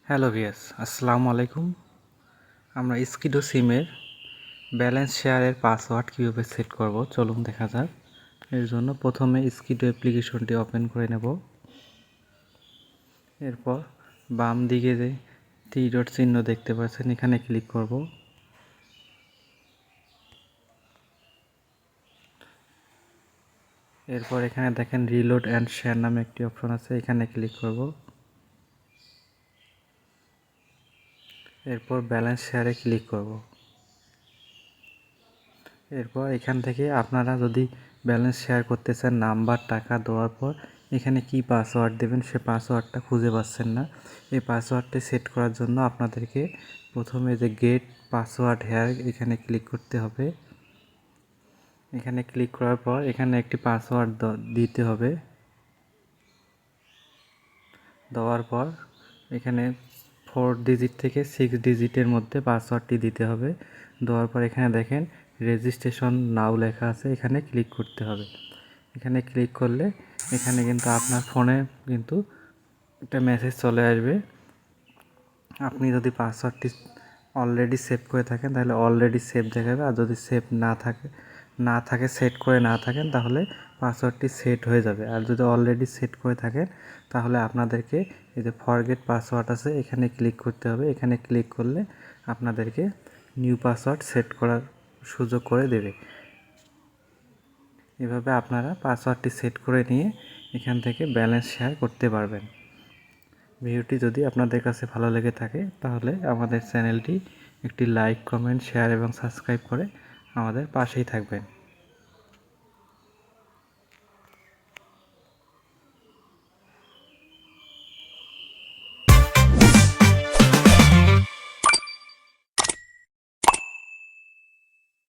Hello ভিয়াস, আসসালামু আলাইকুম। আমরা স্কিডো সিমের ব্যালেন্স শেয়ারের পাসওয়ার্ড কীভাবে সেট করব চলুন দেখা যাক। এর জন্য প্রথমে স্কিডো অ্যাপ্লিকেশনটি ওপেন করে নেব। এরপর বাম দিকে যে থ্রি ডট চিহ্ন দেখতে পাচ্ছেন এখানে ক্লিক করব। এরপর এখানে দেখেন রিলোড অ্যান্ড শেয়ার নামে একটি অপশন আছে, এখানে ক্লিক করব। এরপর ব্যালেন্স শেয়ারে ক্লিক করব। এরপর এখান থেকে আপনারা যদি ব্যালেন্স শেয়ার করতে চান, নাম্বার টাকা দেওয়ার পর এখানে কি পাসওয়ার্ড দেবেন সে পাসওয়ার্ডটা খুঁজে পাচ্ছেন না। এই পাসওয়ার্ডটি সেট করার জন্য আপনাদেরকে প্রথমে যে গেট পাসওয়ার্ড হেয়ার এখানে ক্লিক করতে হবে। এখানে ক্লিক করার পর এখানে একটি পাসওয়ার্ড দিতে হবে। দেওয়ার পর এখানে 4 ডিজিট থেকে 6 ডিজিটের মধ্যে পাসওয়ার্ডটি দিতে হবে। দেওয়ার পর এখানে দেখেন রেজিস্ট্রেশন নাও লেখা আছে, এখানে ক্লিক করতে হবে। এখানে ক্লিক করলে এখানে কিন্তু আপনার ফোনে কিন্তু একটা মেসেজ চলে আসবে। আপনি যদি পাসওয়ার্ডটি অলরেডি সেভ করে থাকেন তাহলে অলরেডি সেভ দেখাবে, আর যদি সেভ না থাকে সেট করে না থাকেন তাহলে পাসওয়ার্ডটি সেট হয়ে যাবে। আর যদি অলরেডি সেট করে থাকেন তাহলে আপনাদেরকে এই যে ফরগেট পাসওয়ার্ড আছে এখানে ক্লিক করতে হবে। এখানে ক্লিক করলে আপনাদেরকে নিউ পাসওয়ার্ড সেট করার সুযোগ করে দেবে। এভাবে আপনারা পাসওয়ার্ডটি সেট করে নিয়ে এখান থেকে ব্যালেন্স শেয়ার করতে পারবেন। ভিডিওটি যদি আপনাদের কাছে ভালো লেগে থাকে তাহলে আমাদের চ্যানেলটি একটি লাইক, কমেন্ট, শেয়ার এবং সাবস্ক্রাইব করে আমাদের পাশেই থাকবেন।